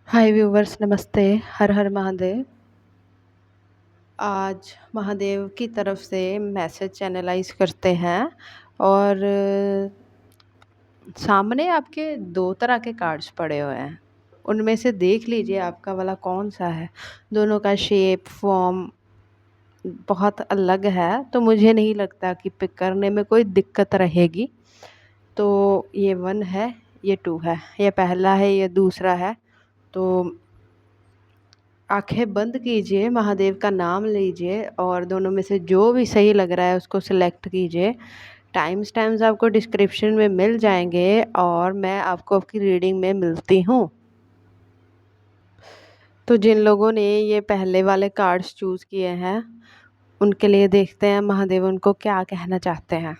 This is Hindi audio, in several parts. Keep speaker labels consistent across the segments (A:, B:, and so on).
A: हाय व्यूवर्स, नमस्ते। हर हर महादेव। आज महादेव की तरफ से मैसेज चैनलाइज करते हैं और सामने आपके दो तरह के कार्ड्स पड़े हुए हैं। उनमें से देख लीजिए आपका वाला कौन सा है। दोनों का शेप फॉर्म बहुत अलग है, तो मुझे नहीं लगता कि पिक करने में कोई दिक्कत रहेगी। तो ये 1 है, ये 2 है, ये पहला है, ये दूसरा है। तो आंखें बंद कीजिए, महादेव का नाम लीजिए और दोनों में से जो भी सही लग रहा है उसको सिलेक्ट कीजिए। टाइम्स आपको डिस्क्रिप्शन में मिल जाएंगे और मैं आपको आपकी रीडिंग में मिलती हूँ। तो जिन लोगों ने ये पहले वाले कार्ड्स चूज़ किए हैं उनके लिए देखते हैं महादेव उनको क्या कहना चाहते हैं।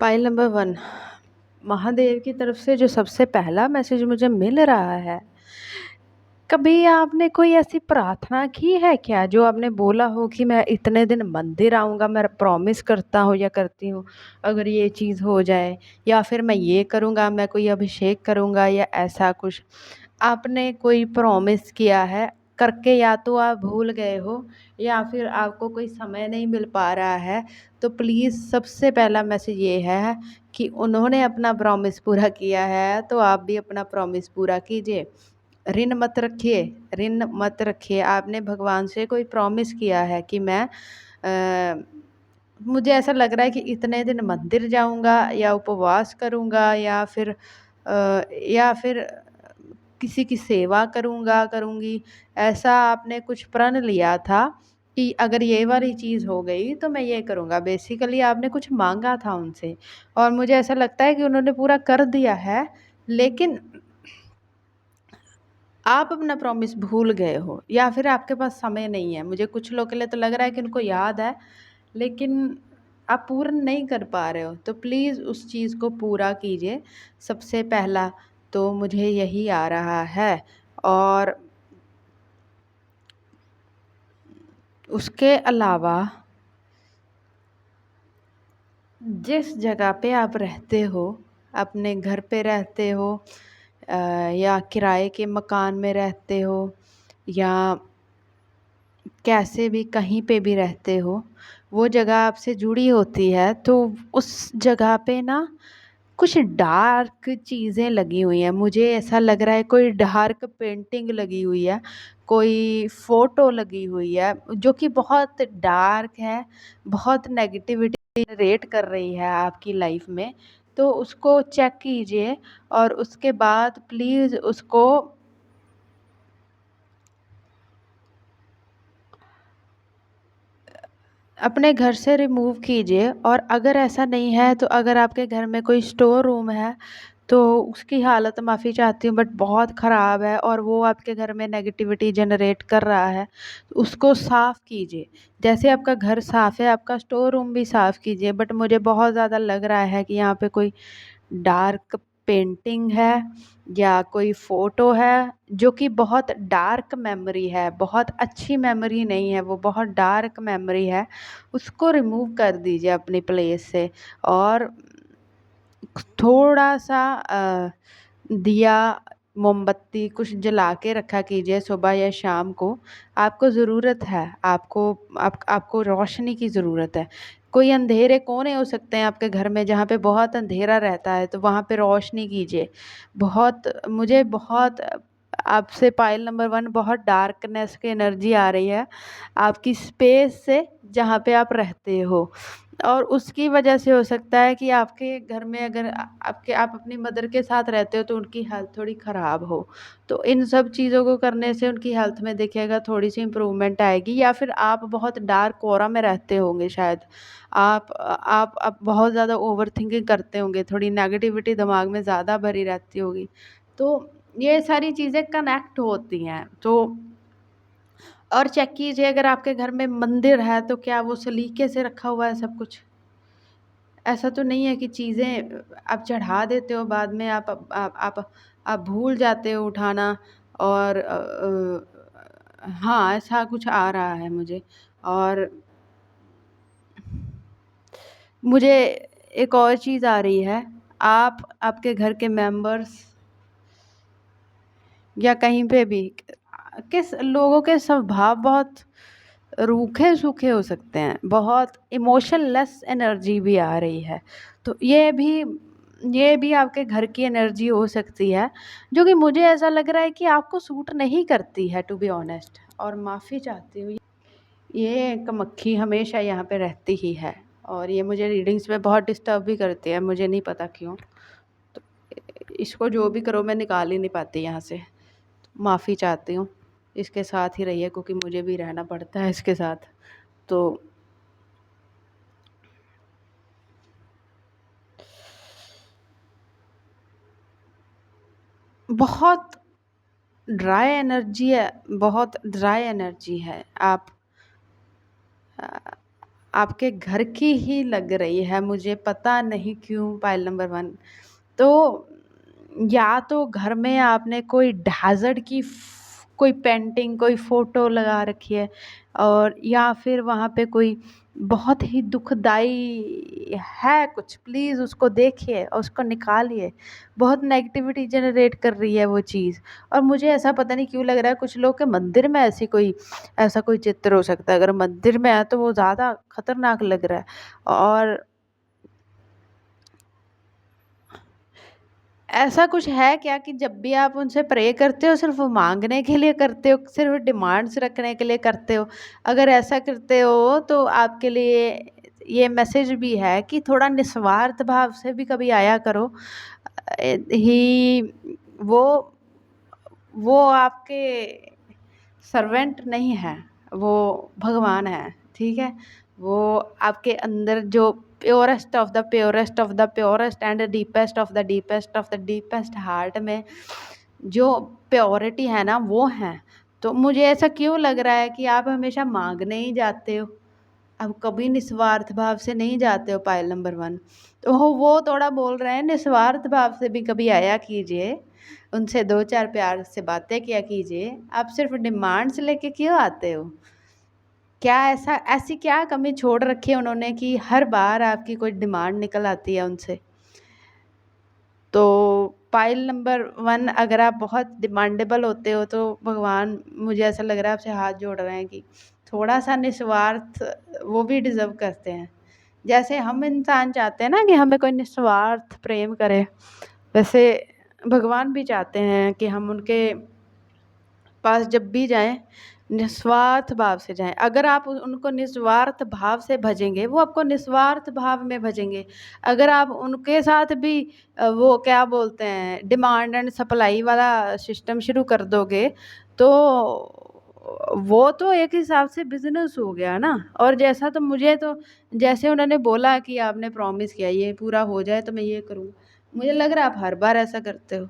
A: पाइल नंबर 1, महादेव की तरफ से जो सबसे पहला मैसेज मुझे मिल रहा है, कभी आपने कोई ऐसी प्रार्थना की है क्या जो आपने बोला हो कि मैं इतने दिन मंदिर आऊँगा, मैं प्रॉमिस करता हूँ या करती हूँ, अगर ये चीज़ हो जाए, या फिर मैं ये करूँगा, मैं कोई अभिषेक करूँगा, या ऐसा कुछ आपने कोई प्रॉमिस किया है करके, या तो आप भूल गए हो या फिर आपको कोई समय नहीं मिल पा रहा है। तो प्लीज़ सबसे पहला मैसेज ये है कि उन्होंने अपना प्रॉमिस पूरा किया है तो आप भी अपना प्रॉमिस पूरा कीजिए। ऋण मत रखिए, ऋण मत रखिए। आपने भगवान से कोई प्रॉमिस किया है कि मैं मुझे ऐसा लग रहा है कि इतने दिन मंदिर जाऊंगा या उपवास करूंगा या फिर किसी की सेवा करूंगा करूंगी। ऐसा आपने कुछ प्रण लिया था कि अगर ये वाली चीज़ हो गई तो मैं ये करूंगा। बेसिकली आपने कुछ मांगा था उनसे और मुझे ऐसा लगता है कि उन्होंने पूरा कर दिया है, लेकिन आप अपना प्रॉमिस भूल गए हो या फिर आपके पास समय नहीं है। मुझे कुछ लोगों के लिए तो लग रहा है कि उनको याद है, लेकिन आप पूर्ण नहीं कर पा रहे हो। तो प्लीज़ उस चीज़ को पूरा कीजिए। सबसे पहला तो मुझे यही आ रहा है। और उसके अलावा जिस जगह पे आप रहते हो, अपने घर पे रहते हो या किराए के मकान में रहते हो, या कैसे भी कहीं पे भी रहते हो, वो जगह आपसे जुड़ी होती है, तो उस जगह पे ना कुछ डार्क चीज़ें लगी हुई हैं। मुझे ऐसा लग रहा है कोई डार्क पेंटिंग लगी हुई है, कोई फ़ोटो लगी हुई है जो कि बहुत डार्क है, बहुत नेगेटिविटी जनरेट कर रही है आपकी लाइफ में। तो उसको चेक कीजिए और उसके बाद प्लीज़ उसको अपने घर से रिमूव कीजिए। और अगर ऐसा नहीं है तो अगर आपके घर में कोई स्टोर रूम है तो उसकी हालत माफ़ी चाहती हूँ बट बहुत ख़राब है और वो आपके घर में नेगेटिविटी जनरेट कर रहा है, तो उसको साफ़ कीजिए। जैसे आपका घर साफ़ है, आपका स्टोर रूम भी साफ़ कीजिए। बट मुझे बहुत ज़्यादा लग रहा है कि यहाँ पे कोई डार्क पेंटिंग है या कोई फ़ोटो है जो कि बहुत डार्क मेमोरी है, बहुत अच्छी मेमोरी नहीं है, वो बहुत डार्क मेमोरी है। उसको रिमूव कर दीजिए अपनी प्लेस से और थोड़ा-सा दिया, मोमबत्ती कुछ जला के रखा कीजिए सुबह या शाम को। आपको ज़रूरत है, आपको रोशनी की ज़रूरत है। कोई अंधेरे कोने हो सकते हैं आपके घर में जहाँ पे बहुत अंधेरा रहता है, तो वहाँ पे रोशनी कीजिए। मुझे बहुत आपसे पाइल नंबर 1 बहुत डार्कनेस की एनर्जी आ रही है आपकी स्पेस से जहाँ पे आप रहते हो। और उसकी वजह से हो सकता है कि आपके घर में अगर आप अपनी मदर के साथ रहते हो तो उनकी हेल्थ थोड़ी ख़राब हो। तो इन सब चीज़ों को करने से उनकी हेल्थ में देखिएगा थोड़ी-सी इम्प्रूवमेंट आएगी, या फिर आप बहुत डार्क ऑरा में रहते होंगे शायद। आप बहुत ज़्यादा ओवरथिंकिंग करते होंगे, थोड़ी नेगेटिविटी दिमाग में ज़्यादा भरी रहती होगी। तो ये सारी चीज़ें कनेक्ट होती हैं। तो और चेक कीजिए, अगर आपके घर में मंदिर है तो क्या वो सलीके से रखा हुआ है सब कुछ? ऐसा तो नहीं है कि चीज़ें आप चढ़ा देते हो, बाद में आप भूल जाते हो उठाना। और हाँ, ऐसा कुछ आ रहा है मुझे। और मुझे एक और चीज़ आ रही है, आप आपके घर के मेंबर्स या कहीं पे भी किस लोगों के स्वभाव बहुत रूखे-सूखे हो सकते हैं, बहुत इमोशनलेस एनर्जी भी आ रही है। तो ये भी आपके घर की एनर्जी हो सकती है, जो कि मुझे ऐसा लग रहा है कि आपको सूट नहीं करती है, टू बी ऑनेस्ट। और माफ़ी चाहती हूँ, ये कमक्खी हमेशा यहाँ पे रहती ही है और ये मुझे रीडिंग्स में बहुत डिस्टर्ब भी करती है, मुझे नहीं पता क्यों। तो इसको जो भी करो मैं निकाल ही नहीं पाती यहाँ से। माफ़ी चाहती हूँ, इसके साथ ही रहिए क्योंकि मुझे भी रहना पड़ता है इसके साथ। तो बहुत ड्राई एनर्जी है, बहुत ड्राई एनर्जी है। अ, आपके घर की ही लग रही है, मुझे पता नहीं क्यों। पाइल नंबर 1 तो या तो घर में आपने कोई हैज़र्ड की कोई पेंटिंग, कोई फ़ोटो लगा रखी है, और या फिर वहाँ पे कोई बहुत ही दुखदाई है कुछ, प्लीज़ उसको देखिए और उसको निकालिए। बहुत नेगेटिविटी जनरेट कर रही है वो चीज़। और मुझे ऐसा पता नहीं क्यों लग रहा है कुछ लोग के मंदिर में ऐसा कोई चित्र हो सकता है। अगर मंदिर में है तो वो ज़्यादा खतरनाक लग रहा है। और ऐसा कुछ है क्या कि जब भी आप उनसे प्रे करते हो सिर्फ़ माँगने के लिए करते हो, सिर्फ़ डिमांड्स रखने के लिए करते हो? अगर ऐसा करते हो तो आपके लिए ये मैसेज भी है कि थोड़ा निस्वार्थ भाव से भी कभी आया करो। ही वो वो आपके सर्वेंट नहीं हैं, वो भगवान हैं, ठीक है? वो आपके अंदर जो purest of the purest of the purest and deepest of the deepest of the deepest heart में जो प्योरिटी है ना, वो हैं। तो मुझे ऐसा क्यों लग रहा है कि आप हमेशा माँगने ही जाते हो, आप कभी निस्वार्थ भाव से नहीं जाते हो। पाइल नंबर 1 तो वो थोड़ा बोल रहे हैं निस्वार्थ भाव से भी कभी आया कीजिए, उनसे 2-4 प्यार से बातें किया कीजिए। आप सिर्फ़ डिमांड्स लेके क्यों आते हो? क्या ऐसी क्या कमी छोड़ रखी है उन्होंने कि हर बार आपकी कोई डिमांड निकल आती है उनसे? तो पाइल नंबर 1 अगर आप बहुत डिमांडेबल होते हो तो भगवान मुझे ऐसा लग रहा है आपसे हाथ जोड़ रहे हैं कि थोड़ा-सा निस्वार्थ वो भी डिज़र्व करते हैं। जैसे हम इंसान चाहते हैं ना कि हमें कोई निस्वार्थ प्रेम करे, वैसे भगवान भी चाहते हैं कि हम उनके पास जब भी जाएँ, निस्वार्थ भाव से जाएँ। अगर आप उनको निस्वार्थ भाव से भजेंगे, वो आपको निस्वार्थ भाव में भजेंगे। अगर आप उनके साथ भी वो क्या बोलते हैं डिमांड एंड सप्लाई वाला सिस्टम शुरू कर दोगे, तो वो तो एक हिसाब से बिज़नेस हो गया ना। और जैसा तो मुझे तो जैसे उन्होंने बोला कि आपने प्रॉमिस किया ये पूरा हो जाए तो मैं ये करूँगा। मुझे लग रहा है आप हर बार ऐसा करते हो।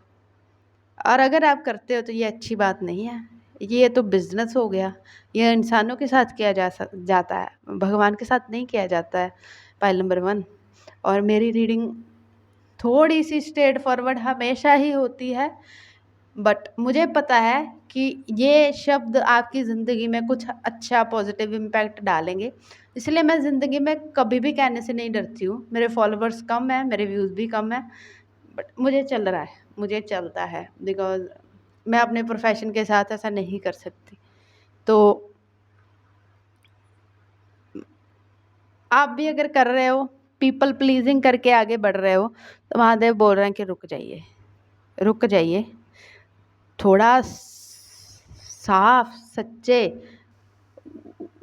A: और अगर आप करते हो तो ये अच्छी बात नहीं है। ये तो बिज़नेस हो गया। ये इंसानों के साथ किया जाता है, भगवान के साथ नहीं किया जाता है। पाइल नंबर 1 और मेरी रीडिंग थोड़ी-सी स्ट्रेट फॉरवर्ड हमेशा ही होती है, बट मुझे पता है कि ये शब्द आपकी ज़िंदगी में कुछ अच्छा पॉज़िटिव इम्पैक्ट डालेंगे। इसलिए मैं ज़िंदगी में कभी भी कहने से नहीं डरती हूँ। मेरे फॉलोवर्स कम हैं, मेरे व्यूज़ भी कम हैं, बट मुझे चल रहा है, मुझे चलता है बिकॉज़ मैं अपने प्रोफ़ेशन के साथ ऐसा नहीं कर सकती। तो आप भी अगर कर रहे हो, पीपल प्लीज़िंग करके आगे बढ़ रहे हो, तो महादेव बोल रहे हैं कि रुक जाइए। थोड़ा साफ, सच्चे,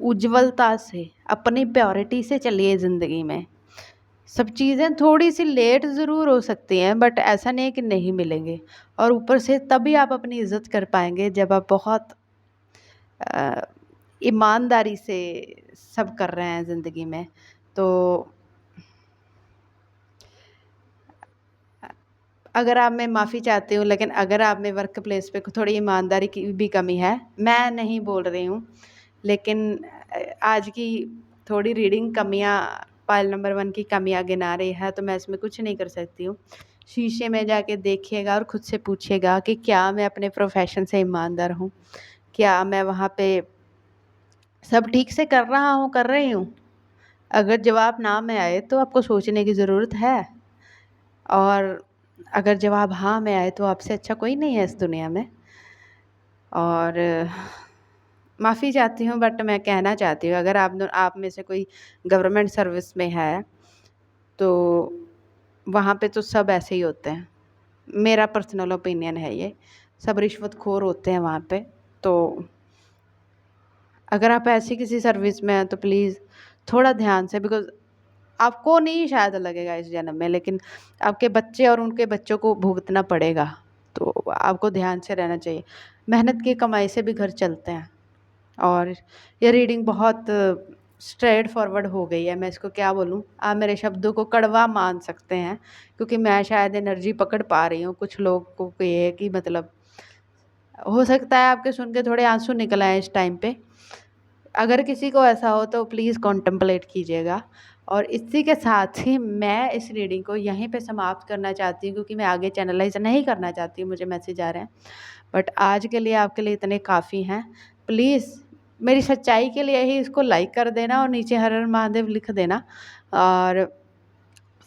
A: उज्ज्वलता से, अपनी प्योरिटी से चलिए ज़िंदगी में। सब चीज़ें थोड़ी-सी लेट ज़रूर हो सकती हैं, बट ऐसा नहीं है कि नहीं मिलेंगे। और ऊपर से तभी आप अपनी इज़्ज़त कर पाएँगे जब आप बहुत अ, ईमानदारी से सब कर रहे हैं ज़िंदगी में। तो अगर आप मैं माफ़ी चाहती हूँ, लेकिन अगर आप में वर्क प्लेस पे थोड़ी ईमानदारी की भी कमी है, मैं नहीं बोल रही हूँ, लेकिन आज की थोड़ी रीडिंग कमियाँ पाइल नंबर 1 की कमियाँ गिना रही है, तो मैं इसमें कुछ नहीं कर सकती हूँ। शीशे में जाके देखिएगा और खुद से पूछिएगा कि क्या मैं अपने प्रोफ़ेशन से ईमानदार हूँ? क्या मैं वहाँ पे सब ठीक से कर रहा हूँ, कर रही हूँ? अगर जवाब ना में आए तो आपको सोचने की ज़रूरत है, और अगर जवाब हाँ में आए तो आपसे अच्छा कोई नहीं है इस दुनिया में। और माफ़ी चाहती हूँ, बट मैं कहना चाहती हूँ, अगर आप में से कोई गवर्नमेंट सर्विस में है, तो वहाँ पे तो सब ऐसे ही होते हैं। मेरा पर्सनल ओपिनियन है ये, सब रिश्वतखोर होते हैं वहाँ पे। तो अगर आप ऐसी किसी सर्विस में हैं तो प्लीज़ थोड़ा ध्यान से, बिकॉज़ आपको नहीं शायद लगेगा इस जन्म में, लेकिन आपके बच्चे और उनके बच्चों को भुगतना पड़ेगा। तो आपको ध्यान से रहना चाहिए। मेहनत की कमाई से भी घर चलते हैं। और ये रीडिंग बहुत स्ट्रेट फॉरवर्ड हो गई है, मैं इसको क्या बोलूँ? आप मेरे शब्दों को कड़वा मान सकते हैं, क्योंकि मैं शायद एनर्जी पकड़ पा रही हूँ। कुछ लोगों को ये है कि मतलब हो सकता है आपके सुन के थोड़े आंसू निकल आए इस टाइम पे। अगर किसी को ऐसा हो तो प्लीज़ कॉन्टेम्पलेट कीजिएगा। और इसी के साथ ही मैं इस रीडिंग को यहीं पे समाप्त करना चाहती हूँ, क्योंकि मैं आगे चैनलाइज़ नहीं करना चाहती हूँ, मुझे मैसेज आ रहे हैं। बट आज के लिए आपके लिए इतने काफ़ी हैं। प्लीज़ मेरी सच्चाई के लिए ही इसको लाइक कर देना और नीचे हर हर महादेव लिख देना। और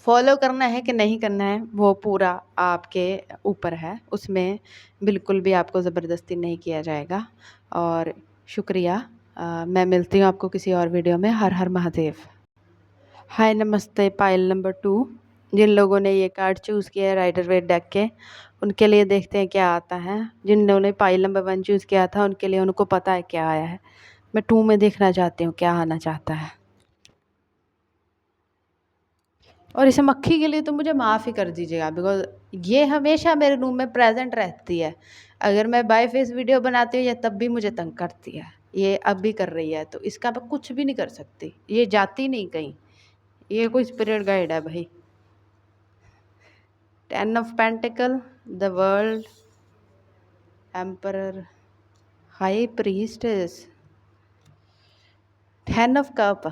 A: फॉलो करना है कि नहीं करना है वो पूरा आपके ऊपर है, उसमें बिल्कुल भी आपको ज़बरदस्ती नहीं किया जाएगा। और शुक्रिया। मैं मिलती हूँ आपको किसी और वीडियो में। हर हर महादेव। हाय नमस्ते पाइल नंबर 2। जिन लोगों ने ये कार्ड चूज़ किया है राइडर वेट डेक के, उनके लिए देखते हैं क्या आता है। जिन लोगों ने पाइल नंबर 1 चूज़ किया था, उनके लिए उनको पता है क्या आया है। मैं 2 में देखना चाहती हूँ क्या आना चाहता है। और इसे मक्खी के लिए तो मुझे माफ़ ही कर दीजिएगा, बिकॉज़ ये हमेशा मेरे रूम में प्रेजेंट रहती है। अगर मैं बाय फेस वीडियो बनाती हूँ या तब भी मुझे तंग करती है। ये अब भी कर रही है, तो इसका मैं कुछ भी नहीं कर सकती। ये जाती नहीं कहीं। ये कोई स्पिरिट गाइड है भाई। 10 of pentacle, the world, emperor, high priestess, 10 of cup,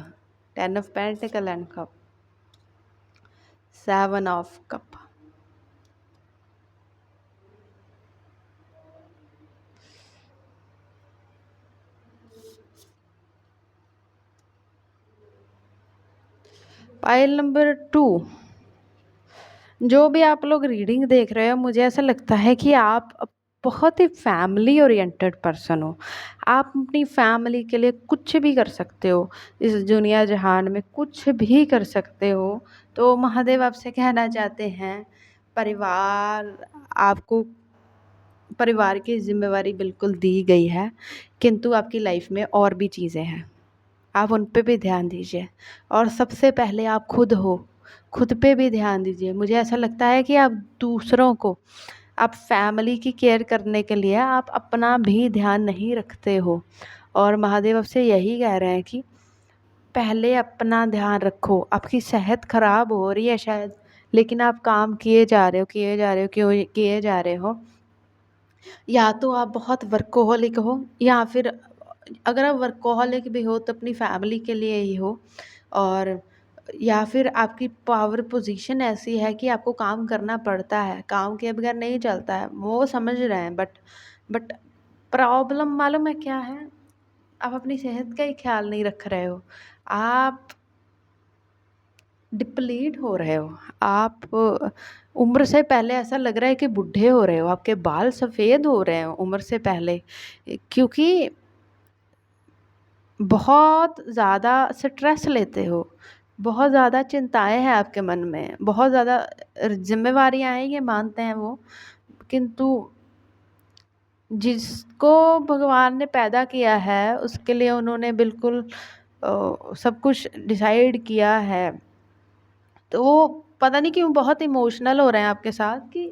A: 10 of pentacle and cup, 7 of cup. Pile number 2। जो भी आप लोग रीडिंग देख रहे हो, मुझे ऐसा लगता है कि आप बहुत ही फैमिली ओरिएंटेड पर्सन हो। आप अपनी फैमिली के लिए कुछ भी कर सकते हो, इस दुनिया जहान में कुछ भी कर सकते हो। तो महादेव आपसे कहना चाहते हैं, परिवार आपको, परिवार की जिम्मेवारी बिल्कुल दी गई है, किंतु आपकी लाइफ में और भी चीज़ें हैं, आप उन पे भी ध्यान दीजिए। और सबसे पहले आप खुद हो, खुद पे भी ध्यान दीजिए। मुझे ऐसा लगता है कि आप दूसरों को, आप फैमिली की केयर करने के लिए आप अपना भी ध्यान नहीं रखते हो। और महादेव आपसे यही कह रहे हैं कि पहले अपना ध्यान रखो। आपकी सेहत ख़राब हो रही है शायद, लेकिन आप काम किए जा रहे हो, किए जा रहे हो, क्यों किए जा रहे हो। या तो आप बहुत वर्कोहॉलिक हो, या फिर अगर आप वर्कोहॉलिक भी हो तो अपनी फैमिली के लिए ही हो। और या फिर आपकी पावर पोजीशन ऐसी है कि आपको काम करना पड़ता है, काम के बगैर नहीं चलता है, वो समझ रहे हैं। बट प्रॉब्लम मालूम है क्या है? आप अपनी सेहत का ही ख्याल नहीं रख रहे हो। आप डिप्लीट हो रहे हो। आप उम्र से पहले ऐसा लग रहा है कि बूढ़े हो रहे हो, आपके बाल सफ़ेद हो रहे हैं उम्र से पहले, क्योंकि बहुत ज़्यादा स्ट्रेस लेते हो, बहुत ज़्यादा चिंताएं हैं आपके मन में, बहुत ज़्यादा जिम्मेवारियां हैं, ये मानते हैं वो। किंतु जिसको भगवान ने पैदा किया है उसके लिए उन्होंने बिल्कुल सब कुछ डिसाइड किया है। तो वो पता नहीं क्यों बहुत इमोशनल हो रहे हैं आपके साथ कि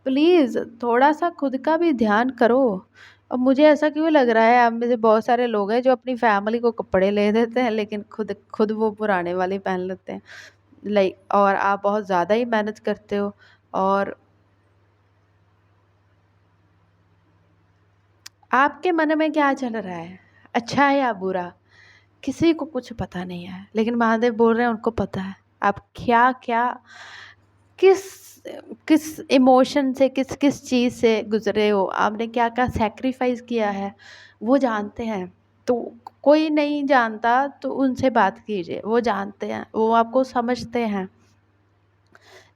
A: प्लीज़ थोड़ा सा खुद का भी ध्यान करो। अब मुझे ऐसा क्यों लग रहा है, आप में से बहुत सारे लोग हैं जो अपनी फैमिली को कपड़े ले देते हैं, लेकिन खुद खुद वो पुराने वाले पहन लेते हैं। लाइक, और आप बहुत ज़्यादा ही मेहनत करते हो। और आपके मन में क्या चल रहा है, अच्छा है या बुरा, किसी को कुछ पता नहीं है, लेकिन महादेव बोल रहे हैं उनको पता है। आप क्या क्या किस किस इमोशन से, किस किस चीज़ से गुजरे हो, आपने क्या क्या सेक्रीफाइस किया है, वो जानते हैं। तो कोई नहीं जानता तो उनसे बात कीजिए, वो जानते हैं, वो आपको समझते हैं।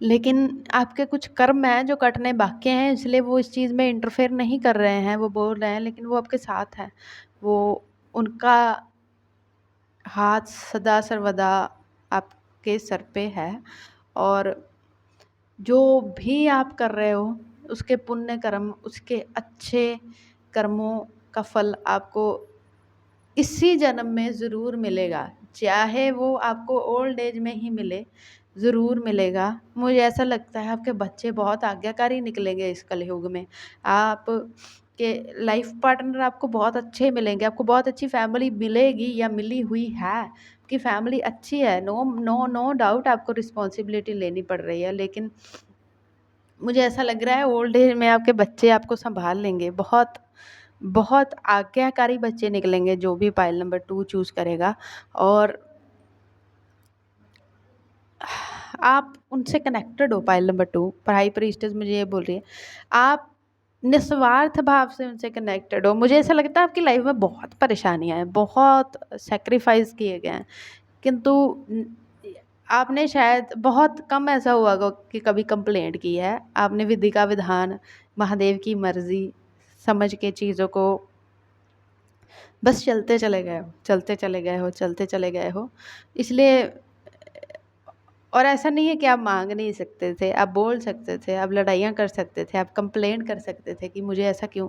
A: लेकिन आपके कुछ कर्म हैं जो कटने बाकी हैं, इसलिए वो इस चीज़ में इंटरफेयर नहीं कर रहे हैं, वो बोल रहे हैं, लेकिन वो आपके साथ हैं। वो उनका हाथ सदा सर्वदा आपके सर पे है। और जो भी आप कर रहे हो, उसके पुण्य कर्म, उसके अच्छे कर्मों का फल आपको इसी जन्म में ज़रूर मिलेगा, चाहे वो आपको ओल्ड एज में ही मिले, ज़रूर मिलेगा। मुझे ऐसा लगता है आपके बच्चे बहुत आज्ञाकारी निकलेंगे इस कलयुग में। आप के लाइफ पार्टनर आपको बहुत अच्छे मिलेंगे, आपको बहुत अच्छी फैमिली मिलेगी या मिली हुई है। आपकी फैमिली अच्छी है, नो नो नो डाउट आपको रिस्पॉन्सिबिलिटी लेनी पड़ रही है, लेकिन मुझे ऐसा लग रहा है ओल्ड एज में आपके बच्चे आपको संभाल लेंगे। बहुत बहुत आज्ञाकारी बच्चे निकलेंगे जो भी पाइल नंबर 2 चूज़ करेगा। और आप उनसे कनेक्टेड हो, पाइल नंबर 2 पढ़ाई प्रीस्टेस मुझे ये बोल रही है, आप निस्वार्थ भाव से उनसे कनेक्टेड हो। मुझे ऐसा लगता है आपकी लाइफ में बहुत परेशानियाँ हैं, बहुत सैक्रिफाइस किए गए हैं, किंतु आपने शायद बहुत कम ऐसा हुआ होगा कि कभी कंप्लेंट की है। आपने विधि का विधान, महादेव की मर्जी समझ के चीज़ों को बस चलते चले गए हो, चलते चले गए हो, चलते चले गए हो। इसलिए, और ऐसा नहीं है कि आप मांग नहीं सकते थे, आप बोल सकते थे, आप लड़ाइयाँ कर सकते थे, आप कंप्लेंट कर सकते थे कि मुझे ऐसा क्यों,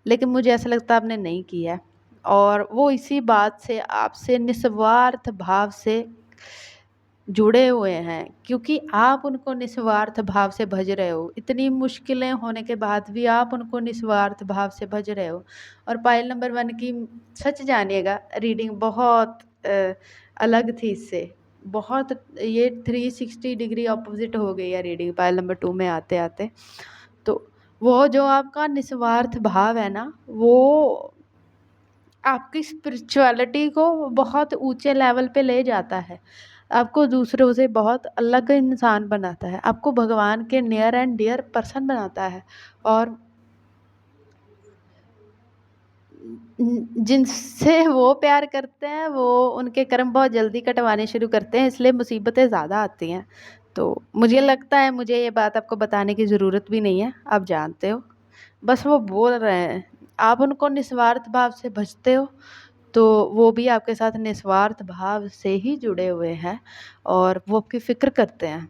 A: लेकिन मुझे ऐसा लगता है आपने नहीं किया है। और वो इसी बात से आपसे निस्वार्थ भाव से जुड़े हुए हैं, क्योंकि आप उनको निस्वार्थ भाव से भज रहे हो। इतनी मुश्किलें होने के बाद भी आप उनको निस्वार्थ भाव से भज रहे हो। और पाइल नंबर 1 की सच जानिएगा, रीडिंग बहुत अलग थी इससे, बहुत, ये 360 डिग्री अपोजिट हो गई है रीडिंग पाइल नंबर 2 में आते आते। तो वो जो आपका निस्वार्थ भाव है ना, वो आपकी स्पिरिचुअलिटी को बहुत ऊंचे लेवल पे ले जाता है, आपको दूसरों से बहुत अलग इंसान बनाता है, आपको भगवान के नियर एंड डियर पर्सन बनाता है। और जिनसे वो प्यार करते हैं वो उनके कर्म बहुत जल्दी कटवाने शुरू करते हैं, इसलिए मुसीबतें ज़्यादा आती हैं। तो मुझे लगता है मुझे ये बात आपको बताने की ज़रूरत भी नहीं है, आप जानते हो, बस वो बोल रहे हैं। आप उनको निस्वार्थ भाव से भजते हो, तो वो भी आपके साथ निस्वार्थ भाव से ही जुड़े हुए हैं और वो आपकी फ़िक्र करते हैं।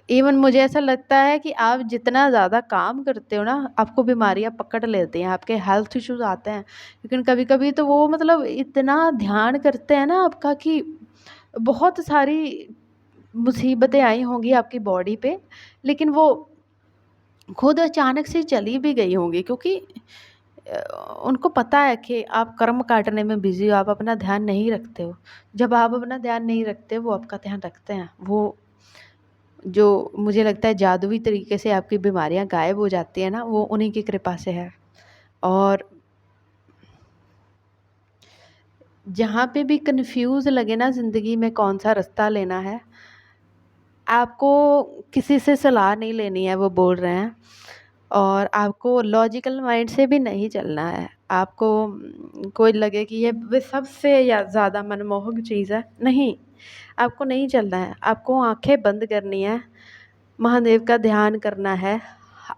A: इवन मुझे ऐसा लगता है कि आप जितना ज़्यादा काम करते हो ना, आपको बीमारियाँ पकड़ लेती हैं, आपके हेल्थ इश्यूज़ आते हैं। लेकिन कभी-कभी तो वो मतलब इतना ध्यान करते हैं ना आपका कि बहुत सारी मुसीबतें आई होंगी आपकी बॉडी पे, लेकिन वो खुद अचानक से चली भी गई होंगी, क्योंकि अ, उनको पता है कि आप कर्म काटने में बिज़ी हो, आप अपना ध्यान नहीं रखते हो। जब आप अपना ध्यान नहीं रखते, वो आपका ध्यान रखते हैं। वो जो मुझे लगता है जादुई तरीके से आपकी बीमारियाँ गायब हो जाती है ना, वो उन्हीं की कृपा से है। और जहाँ पे भी कन्फ्यूज़ लगे ना ज़िंदगी में कौन सा रास्ता लेना है, आपको किसी से सलाह नहीं लेनी है, वो बोल रहे हैं। और आपको लॉजिकल माइंड से भी नहीं चलना है। आपको कोई लगे कि ये सबसे या ज़्यादा मनमोहक चीज़ है, नहीं, आपको नहीं चलना है। आपको आँखें बंद करनी है, महादेव का ध्यान करना है।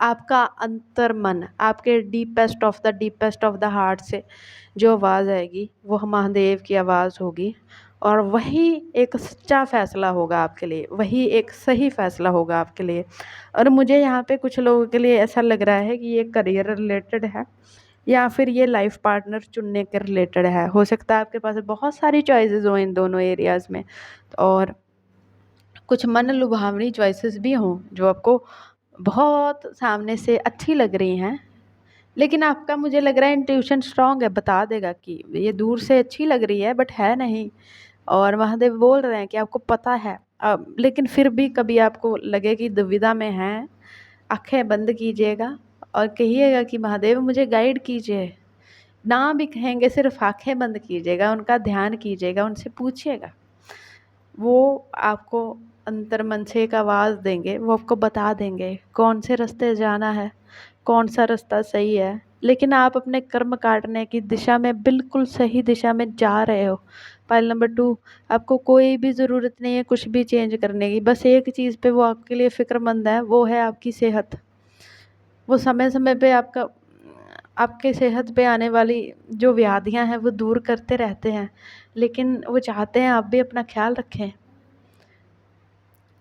A: आपका अंतर्मन, आपके डीपेस्ट ऑफ द हार्ट से जो आवाज़ आएगी, वो महादेव की आवाज़ होगी। और वही एक सच्चा फ़ैसला होगा आपके लिए, वही एक सही फ़ैसला होगा आपके लिए। और मुझे यहाँ पे कुछ लोगों के लिए ऐसा लग रहा है कि ये करियर रिलेटेड है, या फिर ये लाइफ पार्टनर चुनने के रिलेटेड है। हो सकता है आपके पास बहुत सारी चॉइसेस हों इन दोनों एरियाज़ में, और कुछ मन लुभावनी चॉइसेस भी हों जो आपको बहुत सामने से अच्छी लग रही हैं, लेकिन आपका मुझे लग रहा है इंट्यूशन स्ट्रांग है, बता देगा कि ये दूर से अच्छी लग रही है बट है नहीं। और महादेव बोल रहे हैं कि आपको पता है, लेकिन फिर भी कभी आपको लगे कि दुविधा में हैं, आँखें बंद कीजिएगा और कहिएगा कि महादेव मुझे गाइड कीजिए। ना भी कहेंगे, सिर्फ आँखें बंद कीजिएगा, उनका ध्यान कीजिएगा, उनसे पूछिएगा। वो आपको अंतर्मन से एक आवाज़ देंगे, वो आपको बता देंगे कौन से रास्ते जाना है, कौन सा रास्ता सही है। लेकिन आप अपने कर्म काटने की दिशा में बिल्कुल सही दिशा में जा रहे हो। पाइल नंबर 2, आपको कोई भी ज़रूरत नहीं है कुछ भी चेंज करने की। बस एक चीज़ पे वो आपके लिए फ़िक्रमंद है, वो है आपकी सेहत। वो समय-समय पे आपके सेहत पे आने वाली जो व्याधियाँ हैं वो दूर करते रहते हैं, लेकिन वो चाहते हैं आप भी अपना ख़्याल रखें।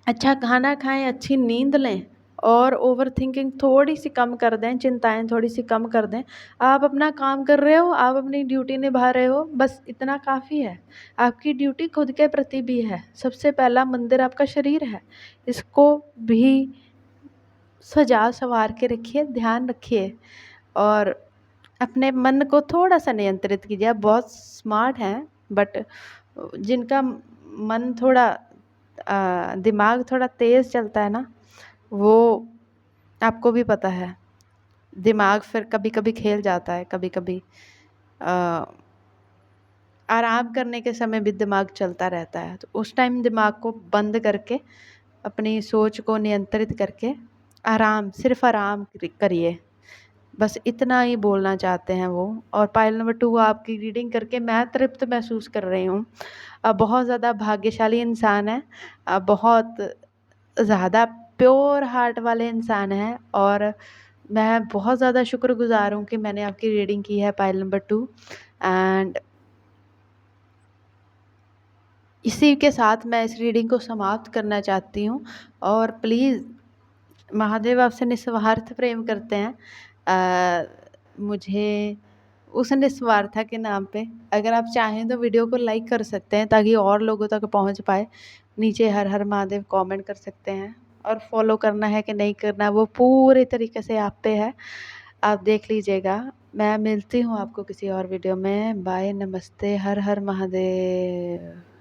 A: अच्छा खाना खाएँ, अच्छी नींद लें और ओवरथिंकिंग थोड़ी-सी कम कर दें, चिंताएँ थोड़ी-सी कम कर दें। आप अपना काम कर रहे हो, आप अपनी ड्यूटी निभा रहे हो, बस इतना काफ़ी है। आपकी ड्यूटी खुद के प्रति भी है। सबसे पहला मंदिर आपका शरीर है, इसको भी सजा-सँवार के रखिए, ध्यान रखिए और अपने मन को थोड़ा-सा नियंत्रित कीजिए। आप बहुत स्मार्ट हैं, बट जिनका मन थोड़ा दिमाग थोड़ा तेज़ चलता है ना, वो आपको भी पता है, दिमाग फिर कभी-कभी खेल जाता है, कभी-कभी अ, आराम करने के समय भी दिमाग चलता रहता है। तो उस टाइम दिमाग को बंद करके, अपनी सोच को नियंत्रित करके सिर्फ़ आराम करिए। बस इतना ही बोलना चाहते हैं वो। और पाइल नंबर 2 आपकी रीडिंग करके मैं तृप्त महसूस कर रही हूँ। बहुत ज़्यादा भाग्यशाली इंसान हैं, बहुत ज़्यादा प्योर हार्ट वाले इंसान हैं और मैं बहुत ज़्यादा शुक्रगुज़ार हूँ कि मैंने आपकी रीडिंग की है पाइल नंबर 2। एंड इसी के साथ मैं इस रीडिंग को समाप्त करना चाहती हूँ और प्लीज़ महादेव आपसे निस्वार्थ प्रेम करते हैं। मुझे उस निस्वार्था के नाम पे अगर आप चाहें तो वीडियो को लाइक कर सकते हैं ताकि और लोगों तक पहुंच पाए। नीचे हर हर महादेव कमेंट कर सकते हैं और फॉलो करना है कि नहीं करना वो पूरे तरीके से आप पे है, आप देख लीजिएगा। मैं मिलती हूँ आपको किसी और वीडियो में। बाय, नमस्ते, हर हर महादेव।